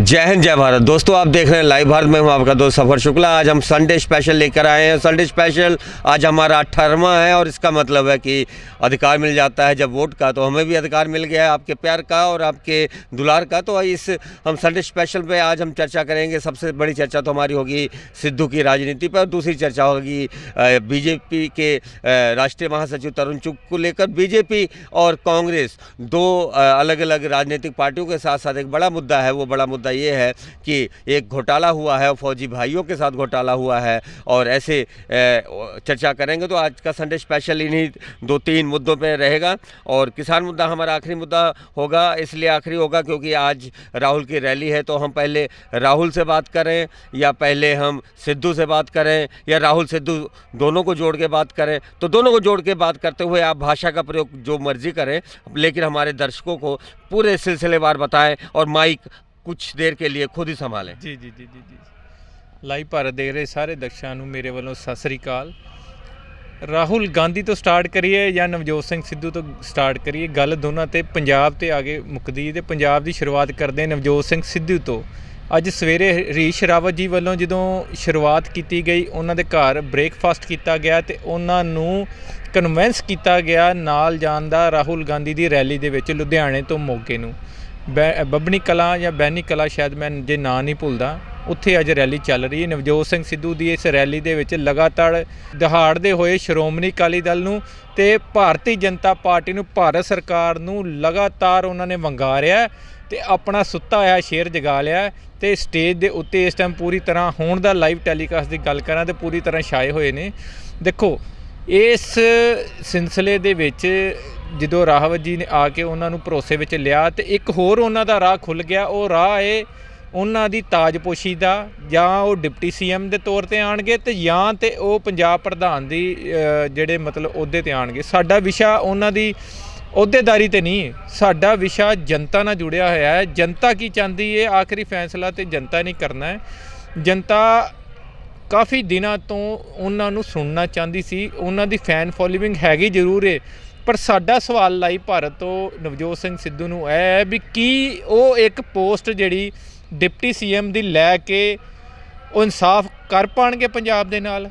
जय हिंद जय भारत। दोस्तों आप देख रहे हैं लाइव भारत में, हूं आपका दोस्त सफ़र शुक्ला। आज हम संडे स्पेशल लेकर आए हैं। संडे स्पेशल आज हमारा 18वां है और इसका मतलब है कि अधिकार मिल जाता है जब वोट का, तो हमें भी अधिकार मिल गया है आपके प्यार का और आपके दुलार का। तो इस हम संडे स्पेशल पे आज हम चर्चा करेंगे। सबसे बड़ी चर्चा तो हमारी होगी सिद्धू की राजनीति पर, और दूसरी चर्चा होगी बीजेपी के राष्ट्रीय महासचिव तरुण चुग को लेकर। बीजेपी और कांग्रेस दो अलग अलग राजनीतिक पार्टियों के साथ साथ एक बड़ा मुद्दा है। वो बड़ा मुद्दा ये है कि एक घोटाला हुआ है, फौजी भाइयों के साथ घोटाला हुआ है, और ऐसे चर्चा करेंगे। तो आज का संडे स्पेशल इन्हीं दो तीन मुद्दों पे रहेगा। और किसान मुद्दा हमारा आखिरी मुद्दा होगा, इसलिए आखिरी होगा क्योंकि आज राहुल की रैली है। तो हम पहले राहुल से बात करें या पहले हम सिद्धू से बात करें या राहुल सिद्धू दोनों को जोड़ के बात करें? तो दोनों को जोड़ के बात करते हुए आप भाषा का प्रयोग जो मर्जी करें, लेकिन हमारे दर्शकों को पूरे सिलसिलेवार बताएं और माइक कुछ देर के लिए खुद ही संभालें। जी ਲਾਈਵ ਭਾਰਤ ਦੇਖ ਰਹੇ ਸਾਰੇ ਦਰਸ਼ਕਾਂ ਨੂੰ ਮੇਰੇ ਵੱਲੋਂ ਸਤਿ ਸ੍ਰੀ ਅਕਾਲ। ਰਾਹੁਲ ਗਾਂਧੀ ਤੋਂ ਸਟਾਰਟ ਕਰੀਏ ਜਾਂ ਨਵਜੋਤ ਸਿੰਘ ਸਿੱਧੂ ਤੋਂ ਸਟਾਰਟ ਕਰੀਏ? ਗੱਲ ਦੋਨਾਂ ਤੇ ਪੰਜਾਬ ਤੇ ਆ ਕੇ ਮੁੱਕਦੀ ਤੇ ਪੰਜਾਬ ਦੀ ਸ਼ੁਰੂਆਤ ਕਰਦੇ ਨਵਜੋਤ ਸਿੰਘ ਸਿੱਧੂ ਤੋਂ। ਅੱਜ ਸਵੇਰੇ ਹਰੀਸ਼ ਰਾਵਤ ਜੀ ਵੱਲੋਂ ਜਦੋਂ ਸ਼ੁਰੂਆਤ ਕੀਤੀ ਗਈ, ਉਹਨਾਂ ਦੇ ਘਰ ਬ੍ਰੇਕਫਾਸਟ ਕੀਤਾ ਗਿਆ ਤੇ ਉਹਨਾਂ ਨੂੰ ਕਨਵਿੰਸ ਕੀਤਾ ਗਿਆ ਨਾਲ ਜਾਣ ਦਾ ਰਾਹੁਲ ਗਾਂਧੀ ਦੀ ਰੈਲੀ ਦੇ ਵਿੱਚ ਲੁਧਿਆਣੇ ਤੋਂ ਮੋਗੇ ਨੂੰ। ਬੱਬਣੀ ਕਲਾਂ ਜਾਂ ਬੈਨੀ ਕਲਾਂ, ਸ਼ਾਇਦ ਮੈਂ ਜੇ ਨਾਂ ਨਹੀਂ ਭੁੱਲਦਾ, ਉੱਥੇ ਅੱਜ ਰੈਲੀ ਚੱਲ ਰਹੀ ਹੈ। ਨਵਜੋਤ ਸਿੰਘ ਸਿੱਧੂ ਦੀ ਇਸ ਰੈਲੀ ਦੇ ਵਿੱਚ ਲਗਾਤਾਰ ਦਹਾੜਦੇ ਹੋਏ ਸ਼੍ਰੋਮਣੀ ਅਕਾਲੀ ਦਲ ਨੂੰ ਤੇ ਭਾਰਤੀ ਜਨਤਾ ਪਾਰਟੀ ਨੂੰ, ਭਾਰਤ ਸਰਕਾਰ ਨੂੰ ਲਗਾਤਾਰ ਉਹਨਾਂ ਨੇ ਵੰਗਾਰਿਆ ਤੇ ਆਪਣਾ ਸੁੱਤਾ ਹੋਇਆ ਸ਼ੇਰ ਜਗਾ ਲਿਆ। ਤੇ ਸਟੇਜ ਦੇ ਉੱਤੇ ਇਸ ਟਾਈਮ ਪੂਰੀ ਤਰ੍ਹਾਂ ਹੋਣ ਦਾ ਲਾਈਵ ਟੈਲੀਕਾਸਟ ਦੀ ਗੱਲ ਕਰਾਂ ਤੇ ਪੂਰੀ ਤਰ੍ਹਾਂ ਛਾਏ ਹੋਏ ਨੇ। ਦੇਖੋ, ਇਸ ਸਿਲਸਿਲੇ ਦੇ ਵਿੱਚ ਜਦੋਂ ਰਾਵਤ ਜੀ ਨੇ ਆ ਕੇ ਉਹਨਾਂ ਨੂੰ ਭਰੋਸੇ ਵਿੱਚ ਲਿਆ ਤੇ ਇੱਕ ਹੋਰ ਉਹਨਾਂ ਦਾ ਰਾਹ ਖੁੱਲ੍ਹ ਗਿਆ। ਉਹ ਰਾਹ ਹੈ ਉਹਨਾਂ ਦੀ ਤਾਜਪੋਸ਼ੀ ਦਾ, ਜਾਂ ਉਹ ਡਿਪਟੀ ਸੀਐਮ ਦੇ ਤੌਰ 'ਤੇ ਆਉਣਗੇ ਤੇ ਜਾਂ ਤੇ ਉਹ ਪੰਜਾਬ ਪ੍ਰਧਾਨ ਦੀ ਜਿਹੜੇ ਮਤਲਬ ਅਹੁਦੇ 'ਤੇ ਆਉਣਗੇ। ਸਾਡਾ ਵਿਸ਼ਾ ਉਹਨਾਂ ਦੀ ਅਹੁਦੇਦਾਰੀ 'ਤੇ ਨਹੀਂ ਹੈ, ਸਾਡਾ ਵਿਸ਼ਾ ਜਨਤਾ ਨਾਲ ਜੁੜਿਆ ਹੋਇਆ ਹੈ। ਜਨਤਾ ਕੀ ਚਾਹੁੰਦੀ ਹੈ, ਆਖਰੀ ਫੈਸਲਾ ਤੇ ਜਨਤਾ ਨੇ ਕਰਨਾ ਹੈ। ਜਨਤਾ ਕਾਫੀ ਦਿਨਾਂ ਤੋਂ ਉਹਨਾਂ ਨੂੰ ਸੁਣਨਾ ਚਾਹੁੰਦੀ ਸੀ। ਉਹਨਾਂ ਦੀ ਫੈਨ ਫੋਲੋਇੰਗ ਹੈਗੀ ਜ਼ਰੂਰ ਹੈ, ਪਰ ਸਾਡਾ ਸਵਾਲ ਲਾਈਵ ਭਾਰਤ ਤੋਂ ਨਵਜੋਤ ਸਿੰਘ ਸਿੱਧੂ ਨੂੰ ਇਹ ਹੈ ਵੀ ਕੀ ਉਹ ਇੱਕ ਪੋਸਟ ਜਿਹੜੀ ਡਿਪਟੀ ਸੀਐਮ ਦੀ ਲੈ ਕੇ ਉਹ ਇਨਸਾਫ ਕਰ ਪਾਉਣਗੇ ਪੰਜਾਬ ਦੇ ਨਾਲ?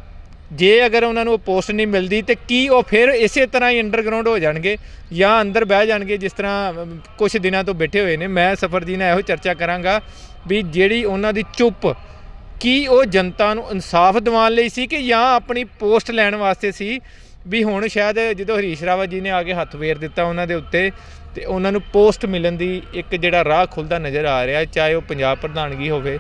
ਜੇ ਅਗਰ ਉਹਨਾਂ ਨੂੰ ਉਹ ਪੋਸਟ ਨਹੀਂ ਮਿਲਦੀ ਤਾਂ ਕੀ ਉਹ ਫਿਰ ਇਸੇ ਤਰ੍ਹਾਂ ਹੀ ਅੰਡਰਗਰਾਊਂਡ ਹੋ ਜਾਣਗੇ ਜਾਂ ਅੰਦਰ ਬਹਿ ਜਾਣਗੇ ਜਿਸ ਤਰ੍ਹਾਂ ਕੁਛ ਦਿਨਾਂ ਤੋਂ ਬੈਠੇ ਹੋਏ ਨੇ? ਮੈਂ ਸਫਰ ਜੀ ਨਾਲ ਇਹੋ ਚਰਚਾ ਕਰਾਂਗਾ ਵੀ ਜਿਹੜੀ ਉਹਨਾਂ ਦੀ ਚੁੱਪ, ਕੀ ਉਹ ਜਨਤਾ ਨੂੰ ਇਨਸਾਫ ਦਿਵਾਉਣ ਲਈ ਸੀ ਕਿ ਜਾਂ ਆਪਣੀ ਪੋਸਟ ਲੈਣ ਵਾਸਤੇ ਸੀ? ਵੀ ਹੁਣ ਸ਼ਾਇਦ ਜਦੋਂ ਹਰੀਸ਼ ਰਾਵਤ ਜੀ ਨੇ ਆ ਕੇ ਹੱਥ ਫੇਰ ਦਿੱਤਾ ਉਹਨਾਂ ਦੇ ਉੱਤੇ ਤੇ ਉਹਨਾਂ ਨੂੰ ਪੋਸਟ ਮਿਲਣ ਦੀ ਇੱਕ ਜਿਹੜਾ ਰਾਹ ਖੁੱਲ੍ਹਦਾ ਨਜ਼ਰ ਆ ਰਿਹਾ, ਚਾਹੇ ਉਹ ਪੰਜਾਬ ਪ੍ਰਧਾਨਗੀ ਹੋਵੇ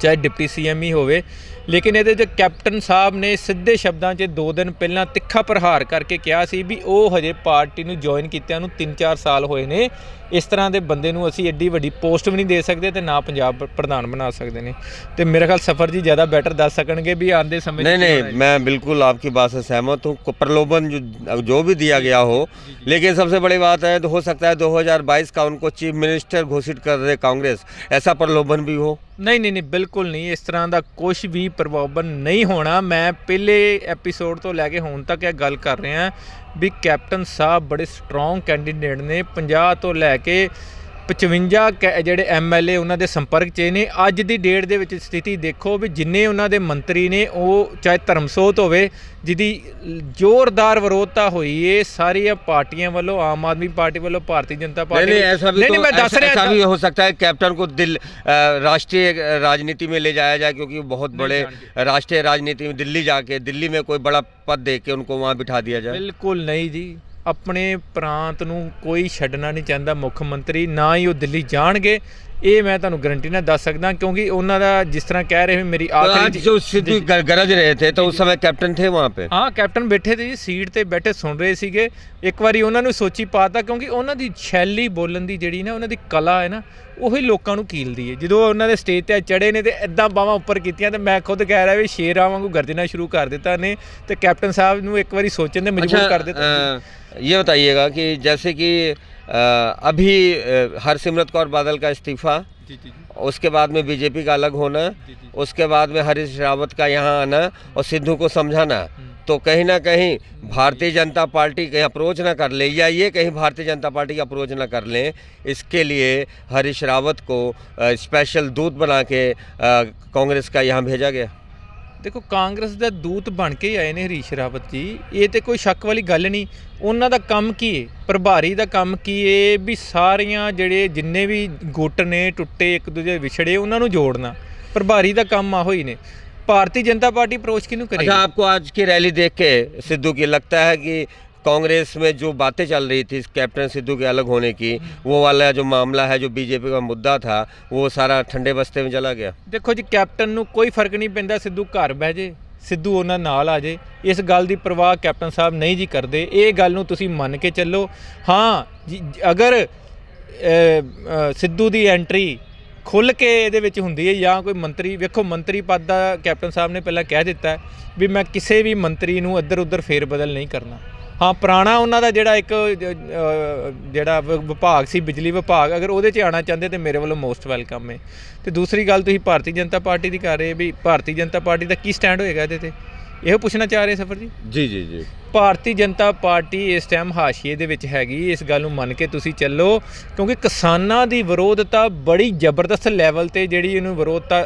ਚਾਹੇ ਡਿਪਟੀ ਸੀਐਮ ਹੀ ਹੋਵੇ। ਲੇਕਿਨ ਇਹਦੇ 'ਚ ਕੈਪਟਨ ਸਾਹਿਬ ਨੇ ਸਿੱਧੇ ਸ਼ਬਦਾਂ 'ਚ 2 ਦਿਨ ਪਹਿਲਾਂ ਤਿੱਖਾ ਪ੍ਰਹਾਰ ਕਰਕੇ ਕਿਹਾ ਸੀ ਵੀ ਉਹ ਹਜੇ ਪਾਰਟੀ ਨੂੰ ਜੁਆਇਨ ਕੀਤਿਆਂ ਨੂੰ 3-4 ਸਾਲ ਹੋਏ ਨੇ। ਇਸ ਤਰ੍ਹਾਂ ਦੇ ਬੰਦੇ ਨੂੰ ਅਸੀਂ ਐਡੀ ਵੱਡੀ ਪੋਸਟ ਵੀ ਨਹੀਂ ਦੇ ਸਕਦੇ ਤੇ ਨਾ ਪੰਜਾਬ ਪ੍ਰਧਾਨ ਬਣਾ ਸਕਦੇ ਨੇ। ਤੇ ਮੇਰੇ ਖਿਆਲ ਸਫਰ जी ज़्यादा बेटर दस सकणगे भी आंदे समय। नहीं, मैं बिल्कुल आपकी बात से सहमत हूँ। प्रलोभन जो भी दिया गया हो, लेकिन सबसे बड़ी बात है तो हो सकता है 2022 का उनको चीफ मिनिस्टर घोषित कर दे कांग्रेस, ऐसा प्रलोभन भी हो। नहीं, बिल्कुल नहीं, इस तरह का कुछ भी प्रलोभन नहीं होना। मैं पहले एपीसोड तो लैके हुण तक यह गल कर रहा भी कैप्टन साहब बड़े स्ट्रोंग कैंडीडेट ने। 50 ਤੋਂ ਲੈ ਕੇ 55 ਜਿਹੜੇ MLA ਉਹਨਾਂ ਦੇ ਸੰਪਰਕ 'ਚ ਨੇ। ਅੱਜ ਦੀ ਡੇਟ ਦੇ ਵਿੱਚ ਸਥਿਤੀ ਦੇਖੋ ਵੀ ਜਿੰਨੇ ਉਹਨਾਂ ਦੇ ਮੰਤਰੀ ਨੇ, ਉਹ ਚਾਹੇ ਧਰਮਸੋਤ ਹੋਵੇ ਜਿਹਦੀ ਜ਼ੋਰਦਾਰ ਵਿਰੋਧਤਾ ਹੋਈ ਏ ਸਾਰੀਆਂ ਪਾਰਟੀਆਂ ਵੱਲੋਂ, ਆਮ ਆਦਮੀ ਪਾर्टी ਵੱਲੋਂ, भारतीय जनता पार्टी। नहीं, मैं दस रहा ऐसा भी हो सकता है कैप्टन को राष्ट्रीय राजनीति में ले जाया जाए, क्योंकि बहुत बड़े राष्ट्रीय राजनीति में दिल्ली जाके दिल्ली में कोई बड़ा पद दे के उनको वहाँ बिठा दिया जाए। बिल्कुल नहीं जी, ਆਪਣੇ ਪ੍ਰਾਂਤ ਨੂੰ ਕੋਈ ਛੱਡਣਾ ਨਹੀਂ ਚਾਹੁੰਦਾ ਮੁੱਖ ਮੰਤਰੀ, ਨਾ ਹੀ ਉਹ ਦਿੱਲੀ ਜਾਣਗੇ। ਇਹ ਮੈਂ ਤੁਹਾਨੂੰ ਗਰੰਟੀ ਨਾਲ ਦੱਸ ਸਕਦਾ, ਕਿਉਂਕਿ ਉਹਨਾਂ ਦਾ ਜਿਸ ਤਰ੍ਹਾਂ ਕਹਿ ਰਹੇ ਮੇਰੀ ਆਖਰੀ जो सिद्धू गरज रहे थे तो उस समय कैप्टन थे वहाँ पे। ਹਾਂ, ਕੈਪਟਨ ਬੈਠੇ ਤੇ ਜੀ, ਸੀਟ ਤੇ ਬੈਠੇ ਸੁਣ ਰਹੇ ਸੀਗੇ। ਇੱਕ ਵਾਰੀ ਉਹਨਾਂ ਨੂੰ ਸੋਚੀ ਪਾਤਾ, ਕਿਉਂਕਿ ਉਹਨਾਂ ਦੀ ਸ਼ੈਲੀ ਬੋਲਣ ਦੀ ਜਿਹੜੀ ਨਾ, ਉਹਨਾਂ ਦੀ ਕਲਾ ਹੈ ਨਾ, ਉਹੀ ਲੋਕਾਂ ਨੂੰ ਕੀਲਦੀ ਹੈ। ਜਦੋਂ ਉਹਨਾਂ ਦੇ ਸਟੇਜ 'ਤੇ ਚੜ੍ਹੇ ਨੇ ਤੇ ਇੱਦਾਂ ਬਾਹਾਂ ਉੱਪਰ ਕੀਤੀਆਂ ਤੇ ਮੈਂ ਖੁਦ ਕਹਿ ਰਿਹਾ ਵੀ ਸ਼ੇਰਾਂ ਵਾਂਗੂ ਗਰਜਣਾ ਸ਼ੁਰੂ ਕਰ ਦਿੱਤਾ ਨੇ ਤੇ ਕੈਪਟਨ ਸਾਹਿਬ ਨੂੰ ਇੱਕ ਵਾਰੀ ਸੋਚਣ ਦੇ ਮਜਬੂਰ ਕਰ ਦਿੱਤਾ। ये बताइएगा कि जैसे कि अभी हरसिमरत कौर बादल का इस्तीफा, उसके बाद में बीजेपी का अलग होना, उसके बाद में हरीश रावत का यहाँ आना और सिद्धू को समझाना, तो कहीं ना कहीं भारतीय जनता पार्टी कहीं अप्रोच ना कर ले, या ये कहीं भारतीय जनता पार्टी का अप्रोच ना कर लें, इसके लिए हरीश रावत को स्पेशल दूत बना के कांग्रेस का यहाँ भेजा गया। ਦੇਖੋ ਕਾਂਗਰਸ ਦਾ ਦੂਤ ਬਣ ਕੇ ਹੀ ਆਏ ਨੇ ਹਰੀਸ਼ ਰਾਵਤ ਜੀ, ਇਹ ਤੇ ਕੋਈ ਸ਼ੱਕ ਵਾਲੀ ਗੱਲ ਨਹੀਂ। ਉਹਨਾਂ ਦਾ ਕੰਮ ਕੀ ਹੈ, ਪ੍ਰਭਾਰੀ ਦਾ ਕੰਮ ਕੀ ਹੈ ਵੀ ਸਾਰੀਆਂ ਜਿਹੜੇ ਜਿੰਨੇ ਵੀ ਗੁੱਟ ਨੇ ਟੁੱਟੇ ਇੱਕ ਦੂਜੇ ਵਿਛੜੇ ਉਹਨਾਂ ਨੂੰ ਜੋੜਨਾ, ਪ੍ਰਭਾਰੀ ਦਾ ਕੰਮ ਆਹੋ ਹੀ ਨੇ। ਭਾਰਤੀ ਜਨਤਾ ਪਾर्टी अप्रोच किन्हू करेगी? अच्छा, आपको आज की रैली देख के सिद्धू की लगता है कि कांग्रेस में जो बातें चल रही थी कैप्टन सिद्धू के अलग होने की, वो वाला जो मामला है, जो बीजेपी का मुद्दा था, वो सारा ठंडे बस्ते में चला गया? ਦੇਖੋ ਜੀ ਕੈਪਟਨ ਨੂੰ ਕੋਈ ਫਰਕ ਨਹੀਂ ਪੈਂਦਾ ਸਿੱਧੂ ਘਰ ਬਹਿ ਜੇ, ਸਿੱਧੂ ਉਹਨਾਂ ਨਾਲ ਆ ਜੇ, ਇਸ ਗੱਲ ਦੀ ਪਰਵਾਹ ਕੈਪਟਨ ਸਾਹਿਬ ਨਹੀਂ ਜੀ ਕਰਦੇ। ਇਹ ਗੱਲ ਨੂੰ ਤੁਸੀਂ ਮੰਨ ਕੇ ਚੱਲੋ। ਹਾਂ ਅਗਰ ਸਿੱਧੂ ਦੀ ਐਂਟਰੀ ਖੁੱਲ੍ਹ ਕੇ ਇਹਦੇ ਵਿੱਚ ਹੁੰਦੀ ਹੈ ਜਾਂ ਕੋਈ ਮੰਤਰੀ, ਵੇਖੋ ਮੰਤਰੀ ਪਦ ਦਾ ਕੈਪਟਨ ਸਾਹਿਬ ਨੇ ਪਹਿਲਾਂ ਕਹਿ ਦਿੱਤਾ ਵੀ ਮੈਂ ਕਿਸੇ ਵੀ ਮੰਤਰੀ ਨੂੰ ਇੱਧਰ ਉੱਧਰ ਫੇਰ ਬਦਲ ਨਹੀਂ ਕਰਨਾ। ਹਾਂ ਪੁਰਾਣਾ ਉਹਨਾਂ ਦਾ ਜਿਹੜਾ ਇੱਕ ਜਿਹੜਾ ਵਿਭਾਗ ਸੀ ਬਿਜਲੀ ਵਿਭਾਗ, ਅਗਰ ਉਹਦੇ 'ਚ ਆਉਣਾ ਚਾਹੁੰਦੇ ਤਾਂ ਮੇਰੇ ਵੱਲੋਂ ਮੋਸਟ ਵੈਲਕਮ ਹੈ। ਅਤੇ ਦੂਸਰੀ ਗੱਲ ਤੁਸੀਂ ਭਾਰਤੀ ਜਨਤਾ ਪਾਰਟੀ ਦੀ ਕਰ ਰਹੇ ਵੀ ਭਾਰਤੀ ਜਨਤਾ ਪਾਰਟੀ ਦਾ ਕੀ ਸਟੈਂਡ ਹੋਏਗਾ ਇਹਦੇ 'ਤੇ, ਇਹੋ ਪੁੱਛਣਾ ਚਾਹ ਰਹੇ ਸਫਰ ਜੀ? ਜੀ ਜੀ ਜੀ, ਭਾਰਤੀ ਜਨਤਾ ਪਾਰਟੀ ਇਸ ਟਾਈਮ ਹਾਸ਼ੀਏ ਦੇ ਵਿੱਚ ਹੈਗੀ, ਇਸ ਗੱਲ ਨੂੰ ਮੰਨ ਕੇ ਤੁਸੀਂ ਚੱਲੋ, ਕਿਉਂਕਿ ਕਿਸਾਨਾਂ ਦੀ ਵਿਰੋਧਤਾ ਬੜੀ ਜ਼ਬਰਦਸਤ ਲੈਵਲ ਤੇ ਜਿਹੜੀ ਇਹਨੂੰ ਵਿਰੋਧਤਾ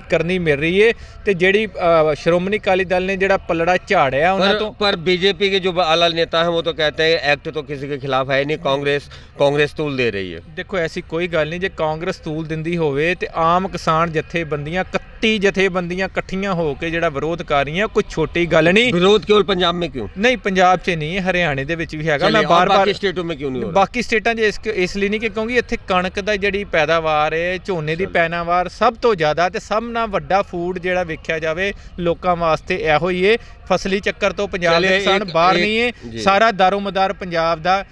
ਕਰਨੀ ਮਿਲ ਰਹੀ ਹੈ। ਤੇ ਜਿਹੜੀ ਸ਼੍ਰੋਮਣੀ ਅਕਾਲੀ ਦਲ ਨੇ ਜਿਹੜਾ ਪਲੜਾ ਝਾੜਿਆ ਉਹਨਾਂ ਤੋਂ। पर बीजेपी के जो आला नेता हैं वो तो कहते हैं एक्ट तो किसी के खिलाफ है नहीं, कांग्रेस तूल दे रही है। ਦੇਖੋ ਐਸੀ ਕੋਈ ਗੱਲ ਨਹੀਂ, ਜੇ ਕਾਂਗਰਸ ਤੂਲ ਦਿੰਦੀ ਹੋਵੇ ਤੇ ਆਮ ਕਿਸਾਨ ਜਥੇਬੰਦੀਆਂ 31 ਜਥੇਬੰਦੀਆਂ ਇਕੱਠੀਆਂ ਹੋ ਕੇ ਜਿਹੜਾ ਵਿਰੋਧ ਕਰ ਰਹੀਆਂ, ਕੋਈ ਛੋਟੀ ਗੱਲ ਨਹੀਂ। विरोध केवल पंजाब में क्यों? ਨਹੀਂ ਪੰਜਾਬ 'ਚ ਨਹੀਂ, ਹਰਿਆਣੇ ਦੇ ਵਿੱਚ ਵੀ ਹੈਗਾ। ਮੈਂ और ਬਾਰ-ਬਾਰ बाकी स्टेटों में क्यों नहीं हो रहा? ਬਾਕੀ ਸਟੇਟਾਂ 'ਚ ਇਸ ਲਈ ਨਹੀਂ ਕਿ ਕਿਉਂਕਿ ਇੱਥੇ ਕਣਕ ਦਾ ਜਿਹੜੀ ਪੈਦਾਵਾਰ ਹੈ, ਝੋਨੇ ਦੀ ਪੈਦਾਵਾਰ ਸਭ ਤੋਂ ਜ਼ਿਆਦਾ ਤੇ ਸਭ ਨਾਲ ਵੱਡਾ ਫੂਡ ਜਿਹੜਾ ਵੇਖਿਆ ਜਾਵੇ ਲੋਕਾਂ ਵਾਸਤੇ ਇਹੋ ਹੀ ਹੈ। ਫਸਲੀ ਚੱਕਰ ਤੋਂ ਪੰਜਾਬ ਦੇ ਕਿਸਾਨ ਬਾਹਰ ਨਹੀਂ ਹੈ, ਸਾਰਾ ਦਾਰੋਮਦਾਰ ਪੰਜਾਬ ਦਾ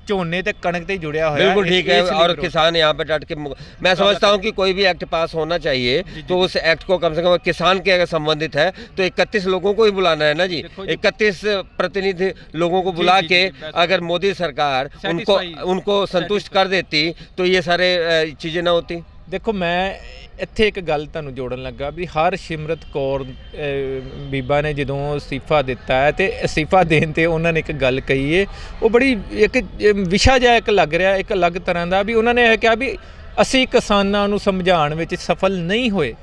ਝੋਨੇ ਤੇ कणक से जुड़िया हुआ है। बिल्कुल ठीक है। और किसान यहाँ पे डट के, मैं समझता हूँ कि कोई भी एक्ट पास होना चाहिए तो उस एक्ट को कम से कम किसान के अगर संबंधित है तो 31 लोगों को ही बुलाना है ना जी, 31 प्रतिनिधि लोगों को बुला के अगर मोदी सरकार उनको संतुष्ट कर देती तो ये सारे चीज़ें ना होती। ਦੇਖੋ ਮੈਂ ਇੱਥੇ ਇੱਕ ਗੱਲ ਤੁਹਾਨੂੰ ਜੋੜਨ ਲੱਗਾ ਵੀ ਹਰਸਿਮਰਤ ਕੌਰ ਬੀਬਾ ਨੇ ਜਦੋਂ ਅਸਤੀਫਾ ਦਿੱਤਾ ਹੈ ਤੇ ਅਸਤੀਫਾ ਦੇਣ ਤੇ ਉਹਨਾਂ ਨੇ ਇੱਕ ਗੱਲ ਕਹੀ ਹੈ, ਉਹ ਬੜੀ ਇੱਕ ਵਿਸ਼ਾ ਜਿਹਾ ਇੱਕ ਲੱਗ ਰਿਹਾ, ਇੱਕ ਅਲੱਗ ਤਰ੍ਹਾਂ ਦਾ, ਵੀ ਉਹਨਾਂ ਨੇ ਇਹ ਕਿਹਾ ਵੀ ਅਸੀਂ ਕਿਸਾਨਾਂ ਨੂੰ ਸਮਝਾਉਣ ਵਿੱਚ ਸਫਲ ਨਹੀਂ ਹੋਏ।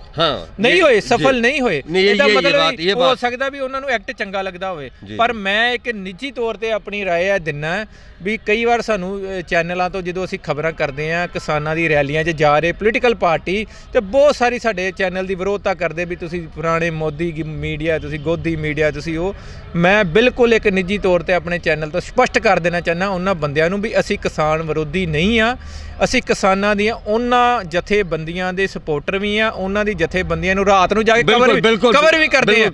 ਨਹੀਂ ਹੋਏ, ਸਫਲ ਨਹੀਂ ਹੋਏ। ਇਹਦਾ ਮਤਲਬ ਹੋ ਸਕਦਾ ਵੀ ਉਹਨਾਂ ਨੂੰ ਐਕਟ ਚੰਗਾ ਲੱਗਦਾ ਹੋਵੇ, ਪਰ ਮੈਂ ਇੱਕ ਨਿੱਜੀ ਤੌਰ ਤੇ ਆਪਣੀ ਰਾਏ ਆ ਦਿੰਨਾ ਵੀ ਕਈ ਵਾਰ ਸਾਨੂੰ ਚੈਨਲਾਂ ਤੋਂ ਜਦੋਂ ਅਸੀਂ ਖਬਰਾਂ ਕਰਦੇ ਹਾਂ ਕਿਸਾਨਾਂ ਦੀ ਰੈਲੀਆਂ 'ਚ ਜਾ ਰਹੇ ਪੋਲੀਟੀਕਲ ਪਾਰਟੀ, ਤੇ ਬਹੁਤ ਸਾਰੀ ਸਾਡੇ ਚੈਨਲ ਦੀ ਵਿਰੋਧਤਾ ਕਰਦੇ ਵੀ ਤੁਸੀਂ ਪੁਰਾਣੇ ਮੋਦੀ ਮੀਡੀਆ, ਤੁਸੀਂ ਗੋਦੀ ਮੀਡੀਆ, ਤੁਸੀਂ ਉਹ। ਮੈਂ ਬਿਲਕੁਲ ਇੱਕ ਨਿੱਜੀ ਤੌਰ ਤੇ ਆਪਣੇ ਚੈਨਲ ਤੋਂ ਸਪਸ਼ਟ ਕਰ ਦੇਣਾ ਚਾਹੁੰਦਾ ਉਹਨਾਂ ਬੰਦਿਆਂ ਨੂੰ ਵੀ ਅਸੀਂ ਕਿਸਾਨ ਵਿਰੋਧੀ ਨਹੀਂ ਆ, ਅਸੀਂ ਕਿਸਾਨਾਂ ਦੀਆਂ ਉਹਨਾਂ ਜਥੇਬੰਦੀਆਂ ਦੇ ਸਪੋਰਟਰ ਵੀ ਆ, ਉਹਨਾਂ ਦੀ ਜਥੇਬੰਦੀਆਂ ਨੂੰ ਰਾਤ ਨੂੰ ਜਾ ਕੇ ਕਵਰ ਵੀ ਕਰਦੇ ਆ,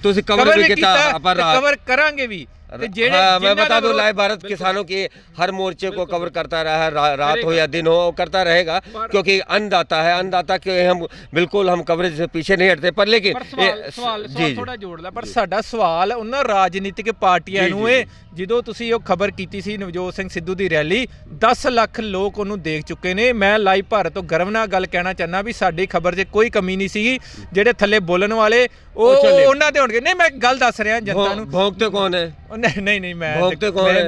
ਕਵਰ ਕਰਾਂਗੇ ਵੀ। मैं बता दूं, लाइव भारत किसानों की हर मोर्चे को कवर करता रहा है, रात हो या दिन हो, करता रहेगा, क्योंकि अन्नदाता है, अन्नदाता के हम बिल्कुल हम कवरेज से पीछे नहीं हटते। पर लेकिन सवाल थोड़ा जोड़ ला, पर साडा सवाल ਉਹਨਾਂ ਰਾਜਨੀਤਿਕ ਪਾਰਟੀਆਂ ਨੂੰ ਇਹ, ਜਦੋਂ ਤੁਸੀਂ ਉਹ ਖਬਰ ਕੀਤੀ ਸੀ ਨਵਜੋਤ ਸਿੰਘ ਸਿੱਧੂ ਦੀ ਰੈਲੀ, 10 ਲੱਖ ਲੋਕ ਉਹਨੂੰ ਦੇਖ ਚੁੱਕੇ ਨੇ। ਮੈਂ ਲਾਈਵ ਭਾਰਤ ਤੋਂ ਗਰਵ ਨਾਲ ਗੱਲ ਕਹਿਣਾ ਚਾਹੁੰਦਾ ਵੀ ਸਾਡੀ ਖਬਰ 'ਚ ਕੋਈ ਕਮੀ ਨਹੀਂ ਸੀਗੀ। ਜਿਹੜੇ ਥੱਲੇ ਬੋਲਣ ਵਾਲੇ ਉਹ ਉਹਨਾਂ ਦੇ ਹੋਣਗੇ। ਨਹੀਂ, ਮੈਂ ਗੱਲ ਦੱਸ ਰਿਹਾ ਜਨਤਾ ਨੂੰ। ਭੋਗਤੇ ਕੌਣ ਹੈ? नहीं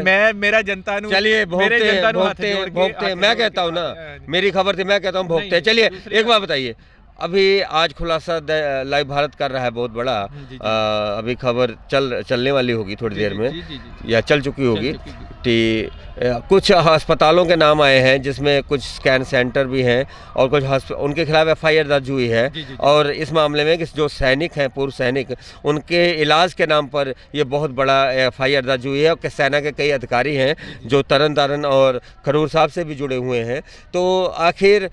मैं मेरा जनता नु, चलिए भोगते मैं कहता हूँ ना, मेरी खबर थी, मैं कहता हूँ भोगते। चलिए एक बात बताइए, अभी आज खुलासा लाइव भारत कर रहा है बहुत बड़ा, अभी खबर चलने वाली होगी थोड़ी देर में, या चल चुकी होगी कि कुछ अस्पतालों के नाम आए हैं जिसमें कुछ स्कैन सेंटर भी हैं और कुछ उनके खिलाफ FIR दर्ज हुई है। और इस मामले में कि जो सैनिक हैं, पूर्व सैनिक, उनके इलाज के नाम पर ये बहुत बड़ा FIR दर्ज हुई है। और सेना के कई अधिकारी हैं जो तरन तारण और खरूर साहब से भी जुड़े हुए हैं। तो आखिर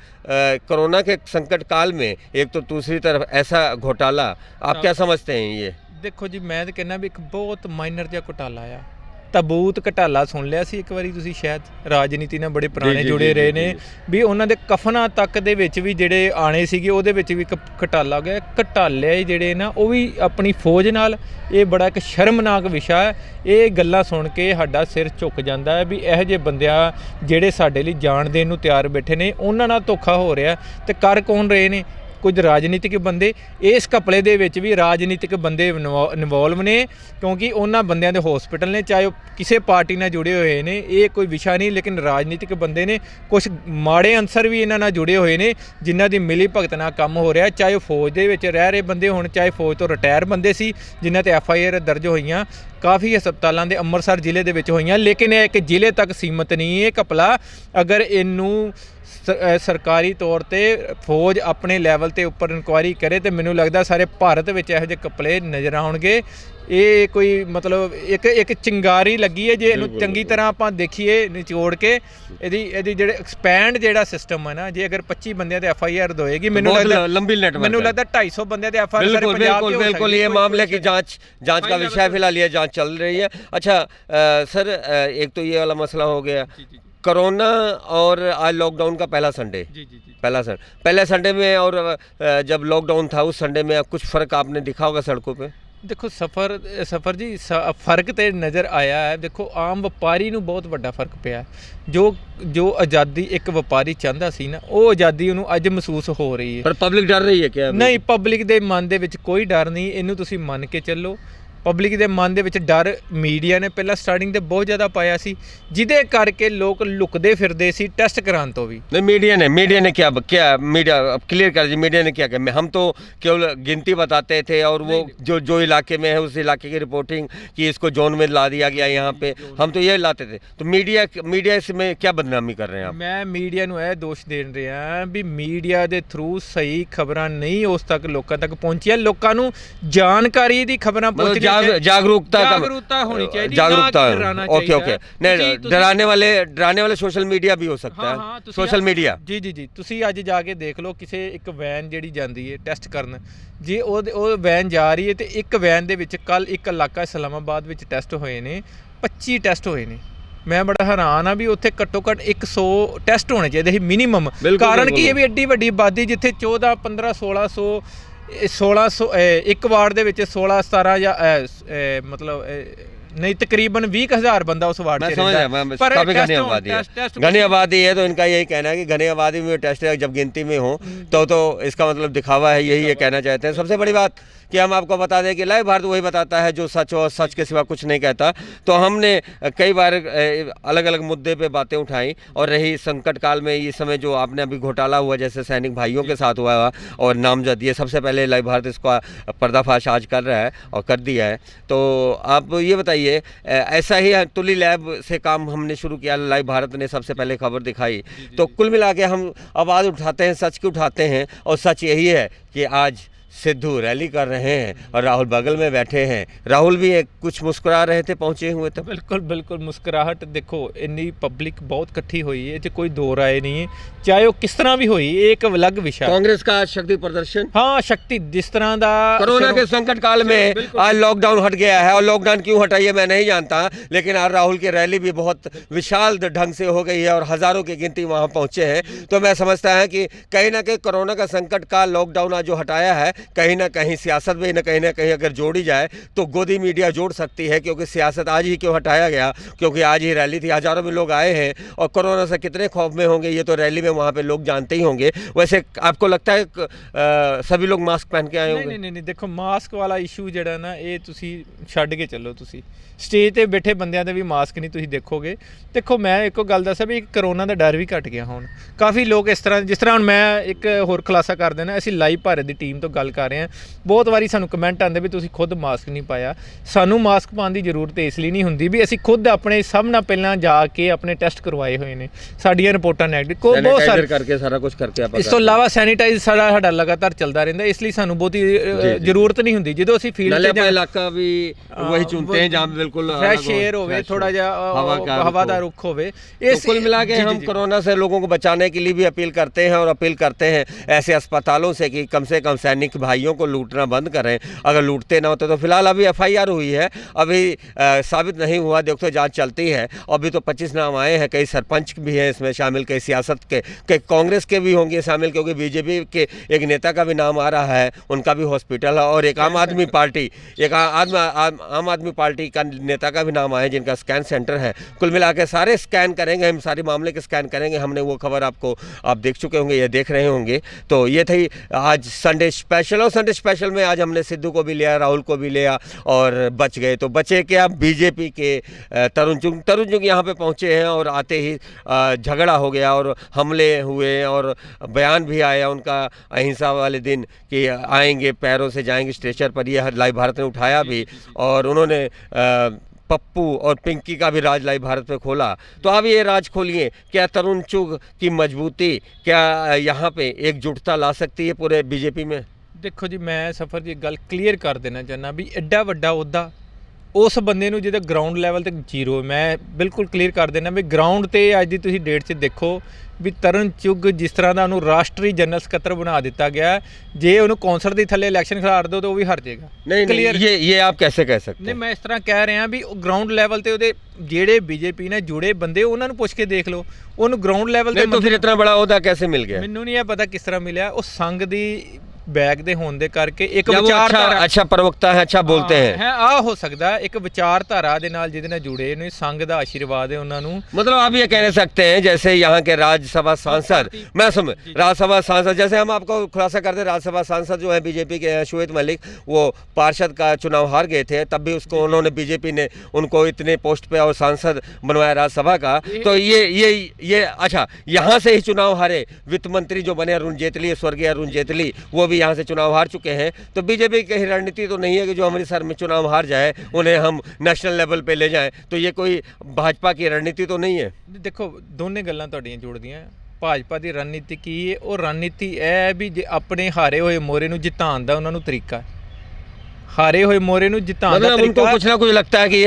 कोरोना के संकट काल में एक तो दूसरी तरफ ऐसा घोटाला, आप क्या समझते हैं ये? देखो जी, मैं तो कहना भी एक बहुत माइनर जिहा घोटाला आ। ਤਬੂਤ ਘਟਾਲਾ ਸੁਣ ਲਿਆ ਸੀ ਇੱਕ ਵਾਰੀ ਤੁਸੀਂ, ਸ਼ਾਇਦ ਰਾਜਨੀਤੀ ਨਾਲ ਬੜੇ ਪੁਰਾਣੇ ਜੁੜੇ ਰਹੇ ਨੇ, ਵੀ ਉਹਨਾਂ ਦੇ ਕਫਨਾਂ ਤੱਕ ਦੇ ਵਿੱਚ ਵੀ ਜਿਹੜੇ ਆਣੇ ਸੀਗੇ ਉਹਦੇ ਵਿੱਚ ਵੀ ਇੱਕ ਘਟਾਲਾ ਹੋ ਗਿਆ। ਘਟਾਲੇ ਜਿਹੜੇ ਨਾ ਉਹ ਵੀ ਆਪਣੀ ਫੌਜ ਨਾਲ, ਇਹ ਬੜਾ ਇੱਕ ਸ਼ਰਮਨਾਕ ਵਿਸ਼ਾ ਹੈ। ਇਹ ਗੱਲਾਂ ਸੁਣ ਕੇ ਸਾਡਾ ਸਿਰ ਝੁਕ ਜਾਂਦਾ ਹੈ ਵੀ ਇਹੋ ਜਿਹੇ ਬੰਦਿਆਂ ਜਿਹੜੇ ਸਾਡੇ ਲਈ ਜਾਨ ਦੇਣ ਨੂੰ ਤਿਆਰ ਬੈਠੇ ਨੇ, ਉਹਨਾਂ ਨਾਲ ਧੋਖਾ ਹੋ ਰਿਹਾ। ਤੇ ਕਰ ਕੌਣ ਰਹੇ ਨੇ? ਕੁਝ ਰਾਜਨੀਤਿਕ ਬੰਦੇ, ਇਸ ਘਪਲੇ ਦੇ ਵਿੱਚ ਵੀ ਰਾਜਨੀਤਿਕ ਬੰਦੇ ਇਨਵੋਲਵ ਨੇ, ਕਿਉਂਕਿ ਉਹਨਾਂ ਬੰਦਿਆਂ ਦੇ ਹਸਪੀਟਲ ਨੇ, ਚਾਹੇ ਉਹ ਕਿਸੇ ਪਾਰਟੀ ਨਾਲ ਜੁੜੇ ਹੋਏ ਨੇ, ਇਹ ਕੋਈ ਵਿਸ਼ਾ ਨਹੀਂ, ਲੇਕਿਨ ਰਾਜਨੀਤਿਕ ਬੰਦੇ ਨੇ, ਕੁਝ ਮਾੜੇ ਅਨਸਰ ਵੀ ਇਹਨਾਂ ਨਾਲ ਜੁੜੇ ਹੋਏ ਨੇ ਜਿਨ੍ਹਾਂ ਦੀ ਮਿਲੀ ਭਗਤ ਨਾਲ ਕੰਮ ਹੋ ਰਿਹਾ, ਚਾਹੇ ਉਹ ਫੌਜ ਦੇ ਵਿੱਚ ਰਹਿ ਰਹੇ ਬੰਦੇ ਹੋਣ, ਚਾਹੇ ਫੌਜ ਤੋਂ ਰਿਟਾਇਰ ਬੰਦੇ ਸੀ ਜਿਨ੍ਹਾਂ ਤੇ FIR ਦਰਜ ਹੋਈਆਂ ਕਾਫੀ ਹਸਪਤਾਲਾਂ ਦੇ ਅੰਮ੍ਰਿਤਸਰ ਜ਼ਿਲ੍ਹੇ ਦੇ ਵਿੱਚ ਹੋਈਆਂ। ਲੇਕਿਨ ਇਹ ਇੱਕ ਜ਼ਿਲ੍ਹੇ ਤੱਕ ਸੀਮਤ ਨਹੀਂ ਇਹ ਘਪਲਾ। ਅਗਰ ਇਹਨੂੰ ਸਰਕਾਰੀ ਤੌਰ ਤੇ ਫੌਜ ਆਪਣੇ ਲੈਵਲ ਤੇ ਉੱਪਰ ਇਨਕੁਆਇਰੀ ਕਰੇ ਤੇ ਮੈਨੂੰ ਲੱਗਦਾ ਸਾਰੇ ਭਾਰਤ ਵਿੱਚ ਇਹੋ ਜਿਹੇ ਘਪਲੇ ਨਜ਼ਰ ਆਉਣਗੇ। ਇਹ ਕੋਈ ਮਤਲਬ ਇੱਕ ਚਿੰਗਾਰੀ ਲੱਗੀ ਹੈ, ਜੇ ਇਹਨੂੰ ਚੰਗੀ ਤਰ੍ਹਾਂ ਆਪਾਂ ਦੇਖੀਏ ਨਿਚੋੜ ਕੇ ਇਹਦੀ ਜਿਹੜੇ ਐਕਸਪੈਂਡ ਜਿਹੜਾ ਸਿਸਟਮ ਹੈ ਨਾ, ਜੇ ਅਗਰ 25 ਬੰਦਿਆਂ ਤੇ FIR ਹੋਏਗੀ, ਮੈਨੂੰ ਲੱਗਦਾ 250 ਬੰਦਿਆਂ ਤੇ FIR ਸਾਰੇ ਪੰਜਾਬ के बिल्कुल ये मामले की जांच का विषय फिलहाल ये जांच चल रही है। अच्छा सर, एक तो ये वाला मसला हो गया कोरोना और आज लॉकडाउन का पहला संडे। पहले संडे में और जब लॉकडाउन था उस संडे में कुछ फ़र्क आपने दिखा होगा सड़कों पे? देखो सफ़र जी फ़र्क तो नज़र आया है। देखो आम ਵਪਾਰੀ ਨੂੰ ਬਹੁਤ ਵੱਡਾ ਫਰਕ ਪਿਆ। ਜੋ ਆਜ਼ਾਦੀ ਇੱਕ ਵਪਾਰੀ ਚਾਹੁੰਦਾ ਸੀ ਨਾ, ਉਹ ਆਜ਼ਾਦੀ ਉਹਨੂੰ ਅੱਜ ਮਹਿਸੂਸ ਹੋ ਰਹੀ ਹੈ। ਪਰ ਪਬਲਿਕ ਡਰ ਰਹੀ ਹੈ ਕਿਆ? ਨਹੀਂ, ਪਬਲਿਕ ਦੇ ਮਨ ਦੇ ਵਿੱਚ ਕੋਈ ਡਰ ਨਹੀਂ, ਇਹਨੂੰ ਤੁਸੀਂ ਮੰਨ ਕੇ ਚੱਲੋ। ਪਬਲਿਕ ਦੇ ਮਨ ਦੇ ਵਿੱਚ ਡਰ ਮੀਡੀਆ ਨੇ ਪਹਿਲਾਂ ਸਟਾਰਟਿੰਗ ਤੇ ਬਹੁਤ ਜ਼ਿਆਦਾ ਪਾਇਆ ਸੀ, ਜਿਹਦੇ ਕਰਕੇ ਲੋਕ ਲੁਕਦੇ ਫਿਰਦੇ ਸੀ ਟੈਸਟ कराने तो भी। नहीं, मीडिया ने क्या क्लियर कर दिया। मीडिया ने क्या किया? हम तो केवल गिनती बताते थे और वो जो इलाके में है उस इलाके की रिपोर्टिंग कि इसको जोन में ला दिया गया यहाँ पे, हम तो ये लाते थे। तो मीडिया इसमें क्या बदनामी कर रहे हैं आप? मैं मीडिया ਨੂੰ ਇਹ ਦੋਸ਼ ਦੇਣ ਰਿਹਾ ਵੀ ਮੀਡੀਆ ਦੇ ਥਰੂ ਸਹੀ ਖਬਰਾਂ ਨਹੀਂ ਉਸ ਤੱਕ ਲੋਕਾਂ ਤੱਕ ਪਹੁੰਚੀਆਂ। ਲੋਕਾਂ ਨੂੰ ਜਾਣਕਾਰੀ ਦੀ ਖਬਰਾਂ ਪਹੁੰਚਣੀ, जागरूकता होनी चाहिए, जागरूकता। ओके नहीं, डराने वाले सोशल मीडिया भी हो सकता है। सोशल मीडिया जी ਤੁਸੀਂ ਅੱਜ ਜਾ ਕੇ ਦੇਖ ਲਓ, ਕਿਸੇ ਇੱਕ ਵੈਨ ਜਿਹੜੀ ਜਾਂਦੀ ਹੈ ਟੈਸਟ ਕਰਨ, ਜੇ ਉਹ ਵੈਨ ਜਾ ਰਹੀ ਹੈ ਤੇ ਇੱਕ ਵੈਨ ਦੇ ਵਿੱਚ ਕੱਲ ਇੱਕ ਇਲਾਕਾ ਇਸਲਾਮਾਬਾਦ ਵਿੱਚ ਟੈਸਟ ਹੋਏ ਨੇ, 25 ਟੈਸਟ ਹੋਏ ਨੇ। ਮੈਂ ਬੜਾ ਹੈਰਾਨ ਆ ਵੀ ਉੱਥੇ ਘੱਟੋ ਘੱਟ 100 ਟੈਸਟ ਹੋਣੇ ਚਾਹੀਦੇ ਸੀ ਮਿਨੀਮਮ। ਕਾਰਨ ਕੀ ਹੈ ਵੀ ਐਡੀ ਵੱਡੀ ਆਬਾਦੀ ਜਿੱਥੇ 14 15 1600 ਇੱਕ ਵਾਰਡ ਦੇ ਵਿੱਚ 16 17 ਜਾਂ ਮਤਲਬ नहीं तकरीबन 20,000 बंदा उस वार्ड में रहता है। पर घनी आबादी है तो इनका यही कहना है कि घनी आबादी में टेस्ट जब गिनती में हो तो इसका मतलब दिखावा है, यही ये कहना चाहते हैं। सबसे बड़ी बात कि हम आपको बता दें कि लाइव भारत वही बताता है जो सच और सच के सिवा कुछ नहीं कहता। तो हमने कई बार अलग अलग मुद्दे पे बातें उठाई, और रही संकट काल में इस समय जो आपने अभी घोटाला हुआ जैसे सैनिक भाइयों के साथ हुआ और नामजद, ये सबसे पहले लाइव भारत इसका पर्दाफाश आज कर रहा है और कर दिया है। तो आप ये बताइए, ऐसा ही तुली लैब से काम हमने शुरू किया, लाइव भारत ने सबसे पहले खबर दिखाई। तो कुल मिला के हम आवाज़ उठाते हैं, सच की उठाते हैं, और सच यही है कि आज सिद्धू रैली कर रहे हैं और राहुल बगल में बैठे हैं। राहुल भी कुछ मुस्कुरा रहे थे पहुंचे हुए तो। बिल्कुल मुस्कुराहट देखो, इन्नी पब्लिक बहुत इकट्ठी हुई है, तो कोई दो राय नहीं है, चाहे वो किस तरह भी हुई, एक अलग विषय। कांग्रेस का शक्ति प्रदर्शन, हाँ शक्ति जिस तरह का कोरोना के संकट काल में आज लॉकडाउन हट गया है, और लॉकडाउन क्यों हटा ये मैं नहीं जानता, लेकिन आज राहुल की रैली भी बहुत विशाल ढंग से हो गई है और हजारों की गिनती वहाँ पहुँचे हैं। तो मैं समझता है कि कहीं ना कहीं कोरोना का संकट का लॉकडाउन आज जो हटाया है, कहीं ना कहीं सियासत भी ना कहीं अगर जोड़ी जाए तो गोदी मीडिया जोड़ सकती है, क्योंकि सियासत आज ही क्यों हटाया गया, क्योंकि आज ही रैली थी, हजारों में लोग आए हैं, और कोरोना से कितने खौफ में होंगे ये तो रैली में वहाँ पे लोग जानते ही होंगे। वैसे आपको लगता है सभी लोग मास्क पहन के आए होंगे? नहीं, देखो मास्क वाला इशू ਜਿਹੜਾ ਨਾ ਇਹ ਤੁਸੀਂ ਛੱਡ ਕੇ ਚੱਲੋ। ਤੁਸੀਂ ਸਟੇਜ ਤੇ ਬੈਠੇ ਬੰਦਿਆਂ ਦੇ ਵੀ ਮਾਸਕ ਨਹੀਂ ਤੁਸੀਂ ਦੇਖੋਗੇ। ਦੇਖੋ ਮੈਂ ਇੱਕੋ ਗੱਲ ਦੱਸਾਂ ਵੀ ਕਰੋਨਾ ਦਾ ਡਰ ਵੀ ਘਟ ਗਿਆ ਹੁਣ। ਕਾਫੀ ਲੋਕ ਇਸ ਤਰ੍ਹਾਂ, ਜਿਸ ਤਰ੍ਹਾਂ ਹੁਣ ਮੈਂ ਇੱਕ ਹੋਰ ਖੁਲਾਸਾ ਕਰ ਦੇਣਾ, ਅਸੀਂ ਲਾਈਵ ਭਾਰਤ ਦੀ ਟੀਮ ਤੋਂ ਗੱਲ ਕਰ ਰਹੇ ਹਾਂ। ਬਹੁਤ ਵਾਰੀ ਸਾਨੂੰ ਕਮੈਂਟ ਆਉਂਦੇ ਵੀ ਤੁਸੀਂ ਖੁਦ ਮਾਸਕ ਨਹੀਂ ਪਾਇਆ। ਸਾਨੂੰ ਮਾਸਕ ਪਾਉਣ ਦੀ ਜ਼ਰੂਰਤ ਇਸ ਲਈ ਨਹੀਂ ਹੁੰਦੀ ਵੀ ਅਸੀਂ ਖੁਦ ਆਪਣੇ ਸਭ ਨਾਲ ਪਹਿਲਾਂ ਜਾ ਕੇ ਆਪਣੇ ਟੈਸਟ ਕਰਵਾਏ ਹੋਏ ਨੇ, ਸਾਡੀਆਂ ਰਿਪੋਰਟਾਂ ਨੈਗੇਟਿਵ ਬਹੁਤ ਸਾਰੇ ਕਰਕੇ ਸਾਰਾ ਕੁਝ ਕਰਕੇ ਆਪਾਂ। ਇਸ ਤੋਂ ਇਲਾਵਾ ਸੈਨੀਟਾਈਜ਼ ਸਾਡਾ ਲਗਾਤਾਰ ਚੱਲਦਾ ਰਹਿੰਦਾ, ਇਸ ਲਈ ਸਾਨੂੰ ਬਹੁਤੀ ਜ਼ਰੂਰਤ ਨਹੀਂ ਹੁੰਦੀ। ਜਦੋਂ ਅਸੀਂ ਫੀਲਡ ਤੇ ਇਲਾਕਾ ਵੀ वही चुनते हैं जहाँ बिल्कुल फ्रेश एयर होवे, थोड़ा जा हवा का रुख होवे। इस कुल मिला के हम कोरोना से लोगों को बचाने के लिए भी अपील करते हैं, और अपील करते हैं ऐसे अस्पतालों से कि कम से कम सैनिक कि भाइयों को लूटना बंद करें। अगर लूटते ना होते तो फिलहाल अभी FIR हुई है, अभी साबित नहीं हुआ, देखो जांच चलती है। अभी तो 25 नाम आए हैं, कई सरपंच भी हैं इसमें शामिल, कई सियासत के, कई कांग्रेस के भी होंगे शामिल, क्योंकि बीजेपी के एक नेता का भी नाम आ रहा है, उनका भी हॉस्पिटल है, और एक आम आदमी पार्टी, एक आम आदमी पार्टी का नेता का भी नाम आया जिनका स्कैन सेंटर है। कुल मिला के सारे स्कैन करेंगे हम, सारे मामले के स्कैन करेंगे। हमने वो खबर आपको, आप देख चुके होंगे, ये देख रहे होंगे। तो ये थी आज संडे स्पेशल, और संडे स्पेशल में आज हमने सिद्धू को भी लिया, राहुल को भी लिया, और बच गए तो बचे क्या, बीजेपी के तरुण चुग यहाँ पे पहुँचे हैं, और आते ही झगड़ा हो गया और हमले हुए, और बयान भी आया उनका अहिंसा वाले दिन कि आएंगे, पैरों से जाएंगे स्ट्रेचर पर। ये लाइव भारत ने उठाया भी, और उन्होंने पप्पू और पिंकी का भी राज लाइव भारत पे खोला। तो अब ये राज खोलिए, क्या तरुण चुग की मजबूती, क्या यहाँ पे एकजुटता ला सकती है पूरे बीजेपी में? देखो जी, मैं सफर जी गल क्लीयर कर देना चाहना भी एड्डा ਵੱਡਾ ਉਹਦਾ ਉਸ ਬੰਦੇ ਨੂੰ ਜਿਹਦਾ ਗਰਾਊਂਡ ਲੈਵਲ ਤੇ ਜ਼ੀਰੋ। ਮੈਂ ਬਿਲਕੁਲ ਕਲੀਅਰ ਕਰ ਦੇਣਾ ਵੀ ਗਰਾਊਂਡ ਤੇ ਅੱਜ ਦੀ ਤੁਸੀਂ ਡੇਟ 'ਚ ਦੇਖੋ ਵੀ ਤਰਨ ਚੁੱਗ ਜਿਸ ਤਰ੍ਹਾਂ ਦਾ ਉਹਨੂੰ ਰਾਸ਼ਟਰੀ ਜਨਰਲ ਸਕੱਤਰ ਬਣਾ ਦਿੱਤਾ ਗਿਆ, ਜੇ ਉਹਨੂੰ ਕੌਂਸਲ ਦੇ ਥੱਲੇ ਇਲੈਕਸ਼ਨ ਖਿਲਾਰ ਦਿਓ ਤਾਂ ਉਹ ਵੀ ਹਾਰ ਜਾਏਗਾ। नहीं, ये आप कैसे कह सकते ਨਹੀਂ, हैं? ਮੈਂ ਇਸ ਤਰ੍ਹਾਂ ਕਹਿ ਰਿਹਾ ਵੀ ਗਰਾਊਂਡ ਲੈਵਲ ਤੇ ਉਹਦੇ ਜਿਹੜੇ ਬੀਜੇਪੀ ਨਾਲ ਜੁੜੇ ਬੰਦੇ ਉਹਨਾਂ ਨੂੰ ਪੁੱਛ ਕੇ ਦੇਖ ਲਓ, ਉਹਨੂੰ ਗਰਾਊਂਡ ਲੈਵਲ ਤੇ नहीं, तो फिर इतना बड़ा ओहदा कैसे मिल गया? ਮੈਨੂੰ ਨਹੀਂ ਇਹ ਪਤਾ ਕਿਸ ਤਰ੍ਹਾਂ ਮਿਲਿਆ। ਉਹ ਸੰਘ ਦੀ ਬੈਗ ਦੇ ਹੋਣ ਦੇ ਕਰਕੇ ਇੱਕ या वो अच्छा प्रवक्ता है, अच्छा बोलते हैं। ਹੈ ਆ ਹੋ ਸਕਦਾ ਇੱਕ ਵਿਚਾਰਧਾਰਾ ਦੇ ਨਾਲ ਜਿਹਦੇ ਨਾਲ ਜੁੜੇ ਨੇ, ਸੰਘ ਦਾ ਆਸ਼ੀਰਵਾਦ ਹੈ ਉਹਨਾਂ ਨੂੰ। मतलब आप ये कह सकते हैं जैसे यहाँ के राज्यसभा सांसद, मैं समझ, राज्यसभा सांसद, जैसे हम आपको खुलासा करते हैं, राज्यसभा सांसद जो है बीजेपी के श्वेत मलिक, वो पार्षद का चुनाव हार गए थे, तब भी उसको उन्होंने, बीजेपी ने उनको इतने पोस्ट पे और सांसद बनवाया राज्यसभा का। तो ये अच्छा, यहाँ से ही चुनाव हारे वित्त मंत्री जो बने अरुण जेटली, स्वर्गीय अरुण जेटली, वो भी यहाँ से चुनाव हार चुके हैं। तो बीजेपी की रणनीति तो नहीं है कि जो अमृतसर में चुनाव हार जाए उन्हें हम नेशनल लेवल पे ले जाएं। तो ये कोई भाजपा की रणनीति तो नहीं है। ਦੇਖੋ ਦੋਨੇ ਗੱਲਾਂ ਤੁਹਾਡੀਆਂ ਜੁੜਦੀਆਂ। ਭਾਜਪਾ ਦੀ ਰਣਨੀਤੀ ਕੀ ਹੈ? ਉਹ ਰਣਨੀਤੀ ਇਹ ਹੈ ਵੀ ਜੇ ਆਪਣੇ ਹਾਰੇ ਹੋਏ ਮੋਰੇ ਨੂੰ ਜਿਤਾਉਣ ਦਾ ਉਹਨਾਂ ਨੂੰ ਤਰੀਕਾ ਹੈ। हारे हुए मोरे नु जिताने मतलब उनको कुछ ना कुछ लगता है कि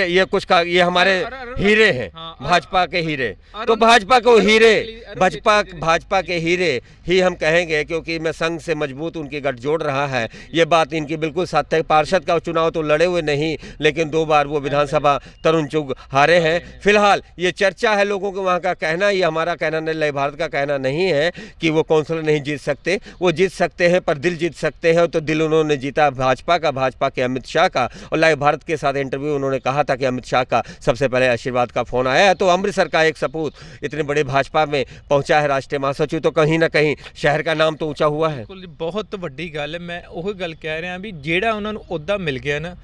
ये कुछ का, ये हमारे हीरे हैं, भाजपा के हीरे। तो भाजपा को हीरे, भाजपा के हीरे ही हम कहेंगे, क्योंकि मैं संघ से मजबूत उनकी गठजोड़ रहा है। ये बात इनकी बिल्कुल सत्य है। पार्षद का चुनाव तो लड़े हुए नहीं, लेकिन 2 बार वो विधानसभा तरुण चुग हारे हैं। फिलहाल ये चर्चा है लोगों को, वहाँ का कहना, ये हमारा कहना नहीं, लाइव भारत का कहना नहीं है कि वो काउंसिलर नहीं जीत सकते। वो जीत सकते हैं, पर दिल जीत सकते हैं। तो दिल उन्होंने जीता भाजपा का, भाजपा के अमित शाह का। और लाइव भारत के साथ इंटरव्यू उन्होंने कहा था कि अमित शाह का सबसे पहले आशीर्वाद का फोन आया है। तो अमृतसर का एक सपूत इतने बड़े भाजपा में पहुंचा है, राष्ट्रीय महासचिव, तो कहीं ना कहीं शहर का नाम तो ऊंचा हुआ है। बिल्कुल बहुत वड्डी गल है। मैं वही गल कह रहा भी जेड़ा उन्होंने अहुदा मिल गया ना,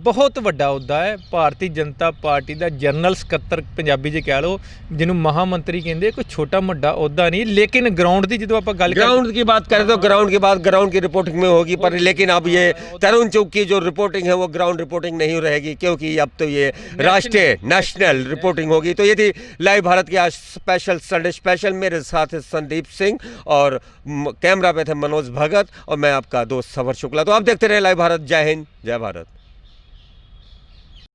बहुत वड्डा अहुदा है। भारतीय जनता पार्टी का जनरल सकत्तर पंजाबी च कह लो, जिन्हों महामंत्री कहते, कोई छोटा वड्डा अहुदा नहीं। लेकिन ग्राउंड की जो आप ग्राउंड की बात करें तो ग्राउंड की बात ग्राउंड की रिपोर्टिंग में होगी, पर लेकिन अब ये तरुण चुग की जो रिपोर्टिंग है वो ग्राउंड रिपोर्टिंग नहीं रहेगी, क्योंकि अब तो ये राष्ट्रीय नेशनल रिपोर्टिंग होगी। तो ये थी लाइव भारत की आज स्पेशल संडे स्पेशल। मेरे साथ संदीप सिंह और कैमरा पे थे मनोज भगत और मैं आपका दोस्त सफर शुक्ला। तो आप देखते रहे लाइव भारत। जय हिंद, जय भारत।